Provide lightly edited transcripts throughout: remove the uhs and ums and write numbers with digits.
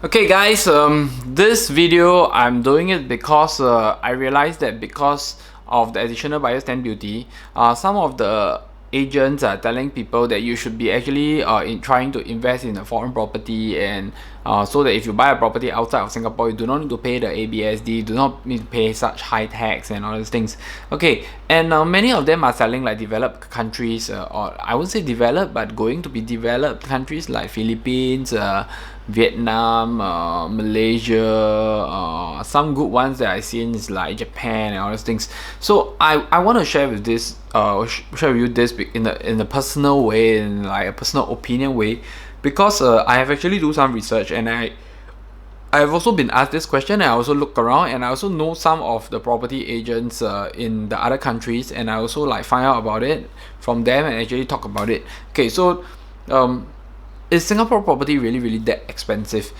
Okay guys, this video I'm doing it because I realized that because of the additional buyer's stamp duty, some of the agents are telling people that you should be actually trying to invest in a foreign property, and so that if you buy a property outside of Singapore, you do not need to pay the ABSD, do not need to pay such high tax and all those things. Okay, and many of them are selling like developed countries, or I wouldn't say developed, but going to be developed countries like Philippines, Vietnam, Malaysia, some good ones that I've seen is like Japan and all those things. So I want to share with this share with you this in a personal way, in like a personal opinion way, because I have actually do some research, and I've also been asked this question, and I also look around, and I also know some of the property agents in the other countries, and I also like find out about it from them and actually talk about it. Okay, so is Singapore property really that expensive?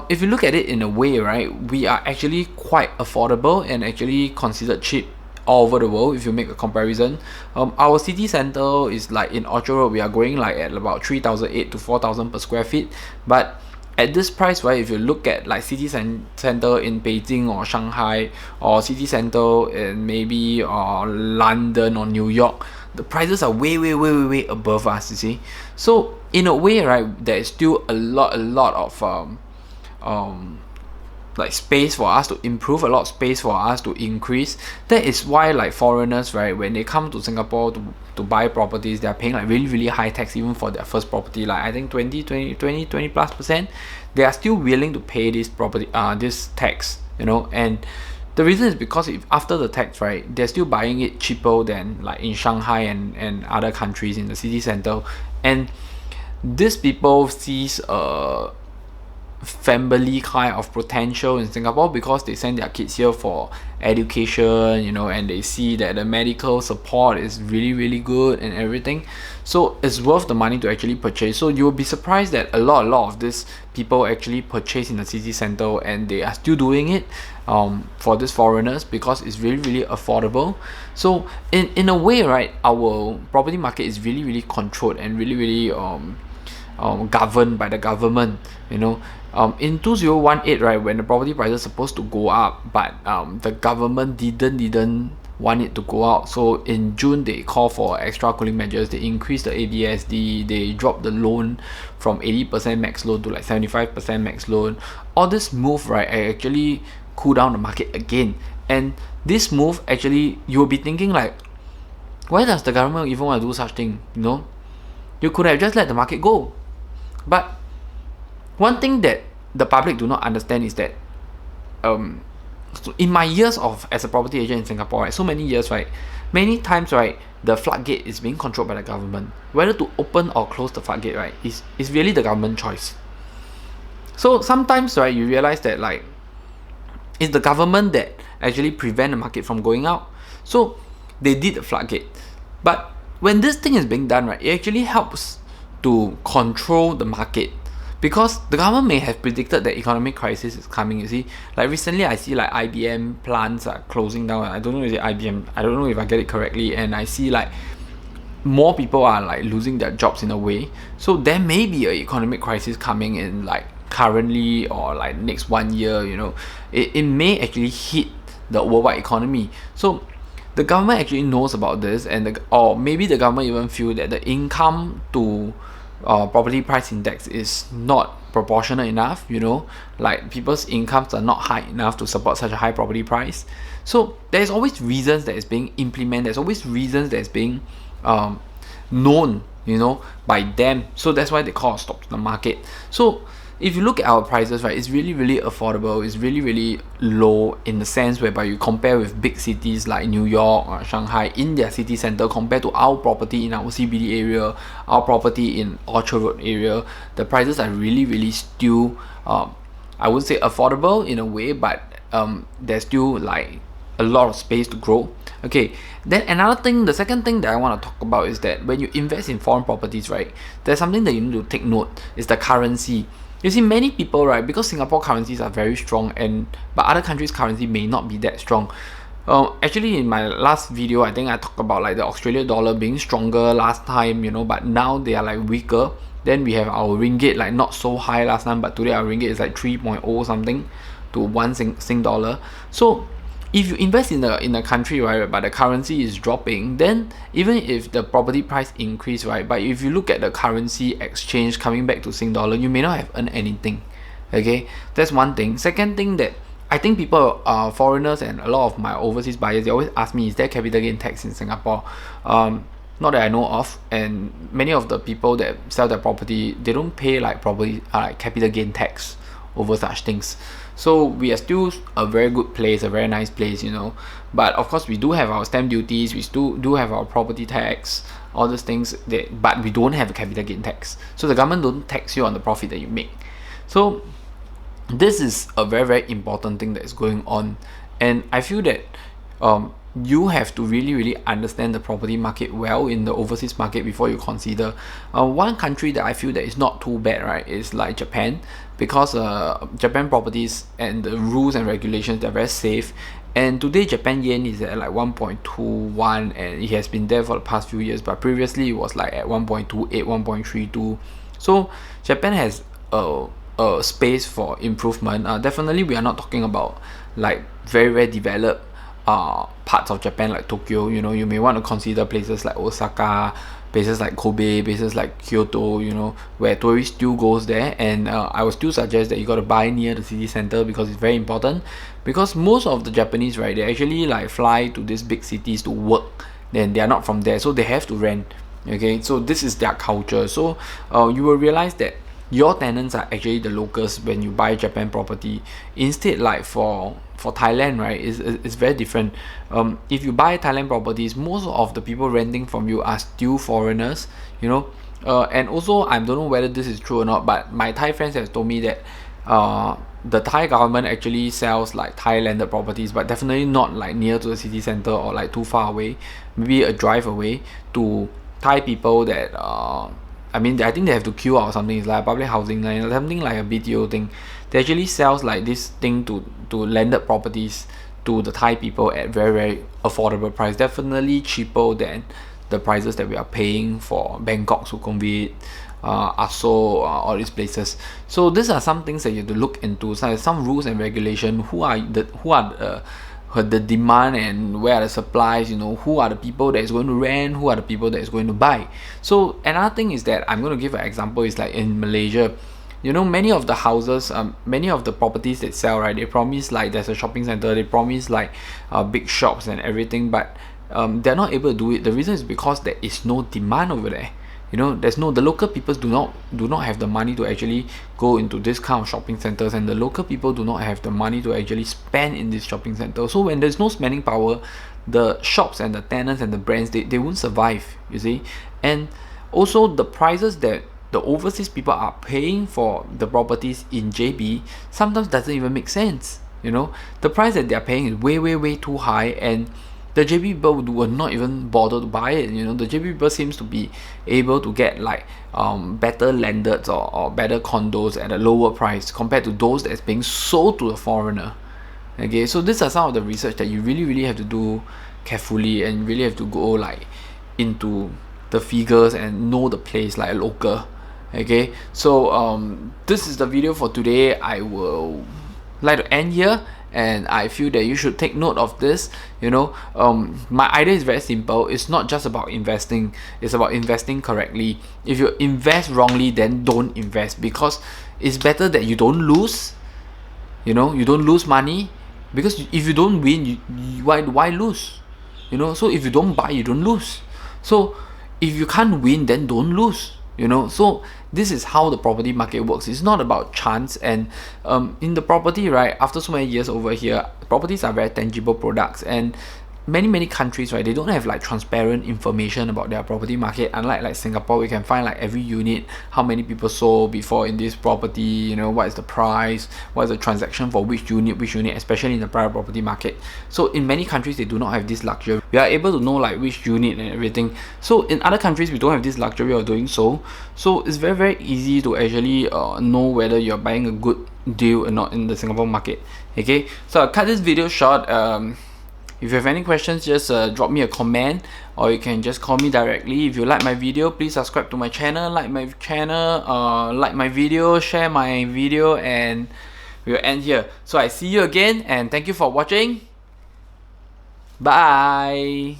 If you look at it in a way, right, we are actually quite affordable and actually considered cheap all over the world. If you make a comparison, our city center is like in Orchard Road, we are going like at about 3,800 to 4,000 per square feet. But at this price, right, if you look at like city center in Beijing or Shanghai, or city center in maybe London or New York, the prices are way above us, you see. So in a way, right, there is still a lot of like space for us to improve, a lot of space for us to increase. That is why like foreigners, right, when they come to Singapore to buy properties, they are paying like really high tax even for their first property, like I think 20 plus percent. They are still willing to pay this property this tax, you know. And the reason is because if after the tax, right, they're still buying it cheaper than like in Shanghai and other countries in the city center. And these people sees a family kind of potential in Singapore because they send their kids here for education, you know, and they see that the medical support is really good and everything. So it's worth the money to actually purchase. So you'll be surprised that a lot of these people actually purchase in the city center, and they are still doing it for these foreigners because it's really affordable. So in a way, right, our property market is really controlled and really governed by the government, you know. In 2018, right, when the property prices supposed to go up, but the government didn't want it to go out. So in June, they call for extra cooling measures. They increased the ABSD, they dropped the loan from 80% max loan to like 75% max loan. All this move, right, actually cool down the market again. And this move, actually, you'll be thinking like, why does the government even want to do such thing? You know, you could have just let the market go. But one thing that the public do not understand is that so in my years of as a property agent in Singapore, right, so many years, right, many times, right, the floodgate is being controlled by the government. Whether to open or close the floodgate, right, is really the government choice. So sometimes, right, you realize that like it's the government that actually prevent the market from going out. So they did the floodgate. But when this thing is being done, right, it actually helps to control the market, because the government may have predicted that economic crisis is coming, you see. Like recently I see like IBM plants are closing down. I don't know if it's IBM, I don't know if I get it correctly, and I see like more people are like losing their jobs in a way. So there may be an economic crisis coming in like currently or like next 1 year, you know. It may actually hit the worldwide economy. So the government actually knows about this, and or maybe the government even feel that the income to property price index is not proportionate enough, you know, like people's incomes are not high enough to support such a high property price. So there's always reasons that is being implemented, there's always reasons that is being known, you know, by them. So that's why they call a stop to the market. So if you look at our prices, right, it's really affordable. It's really low in the sense whereby you compare with big cities like New York or Shanghai in their city center, compared to our property in our CBD area, our property in Orchard Road area. The prices are really still I would say affordable in a way, but there's still like a lot of space to grow. Okay, then another thing, the second thing that I want to talk about is that when you invest in foreign properties, right, there's something that you need to take note, is the currency. You see, many people, right, because Singapore currencies are very strong, but other countries' currency may not be that strong. Actually, in my last video, I think I talked about like the Australian dollar being stronger last time, you know, but now they are like weaker. Then we have our ringgit, like not so high last time, but today our ringgit is like 3.0 something to 1 Sing dollar. So if you invest in a country, right, but the currency is dropping, then even if the property price increase, right, but if you look at the currency exchange coming back to Sing dollar, you may not have earned anything. Okay, that's one thing. Second thing that I think people, foreigners and a lot of my overseas buyers, they always ask me, is there capital gain tax in Singapore? Not that I know of, and many of the people that sell their property, they don't pay like property like capital gain tax over such things. So we are still a very good place, a very nice place, you know. But of course we do have our stamp duties, we still do have our property tax, all those things but we don't have a capital gain tax. So the government don't tax you on the profit that you make. So this is a very, very important thing that is going on, and I feel that you have to really understand the property market well in the overseas market before you consider. One country that I feel that is not too bad, right, is like Japan, because Japan properties and the rules and regulations, they're very safe. And today Japan yen is at like 1.21, and it has been there for the past few years, but previously it was like at 1.28, 1.32. So Japan has a space for improvement. Definitely we are not talking about like very developed parts of Japan like Tokyo. You know, you may want to consider places like Osaka, places like Kobe, places like Kyoto, you know, where tourists still goes there. And I would still suggest that you got to buy near the city center, because it's very important, because most of the Japanese, right, they actually like fly to these big cities to work, then they are not from there, so they have to rent. Okay, so this is their culture. So you will realize that your tenants are actually the locals when you buy Japan property. Instead, like for Thailand, right, it's very different. If you buy Thailand properties, most of the people renting from you are still foreigners, you know. And also, I don't know whether this is true or not, but my Thai friends have told me that the Thai government actually sells like Thai landed properties, but definitely not like near to the city center or like too far away, maybe a drive away, to Thai people that I mean, I think they have to queue out or something. It's like public housing, like something like a BTO thing. They actually sells like this thing to landed properties to the Thai people at very affordable price. Definitely cheaper than the prices that we are paying for Bangkok, Sukhumvit, Aso, all these places. So these are some things that you have to look into. So some rules and regulation. Who are the demand and where are the supplies, you know, who are the people that is going to rent, who are the people that is going to buy. So another thing is that I'm going to give an example is like in Malaysia, you know, many of the houses, many of the properties that sell, right, they promise like there's a shopping center, they promise like big shops and everything, but they're not able to do it. The reason is because there is no demand over there. You know, the local people do not have the money to actually go into this kind of shopping centers, and the local people do not have the money to actually spend in this shopping center. So when there's no spending power, the shops and the tenants and the brands, they won't survive, you see. And also the prices that the overseas people are paying for the properties in JB sometimes doesn't even make sense. You know, the price that they're paying is way too high, and the JB people will not even bother to buy it. You know, the JB people seems to be able to get like better landed or better condos at a lower price compared to those that's being sold to the foreigner. Okay, so these are some of the research that you really have to do carefully, and really have to go like into the figures and know the place like a local. Okay, so this is the video for today. I will like to end here, and I feel that you should take note of this. You know, my idea is very simple. It's not just about investing, it's about investing correctly. If you invest wrongly, then don't invest, because it's better that you don't lose. You know, you don't lose money, because if you don't win, why lose? You know, so if you don't buy, you don't lose. So if you can't win, then don't lose. You know, so this is how the property market works. It's not about chance. And in the property, right, after so many years over here, properties are very tangible products, and many countries, right, they don't have like transparent information about their property market. Unlike like Singapore, we can find like every unit, how many people sold before in this property, you know, what is the price, what is the transaction for which unit, especially in the private property market. So in many countries, they do not have this luxury. We are able to know like which unit and everything. So in other countries, we don't have this luxury of doing so. So it's very easy to actually know whether you're buying a good deal or not in the Singapore market. Okay, so I'll cut this video short. If you have any questions, just drop me a comment, or you can just call me directly. If you like my video, please subscribe to my channel, like my video, share my video, and we'll end here. So I see you again, and thank you for watching. Bye.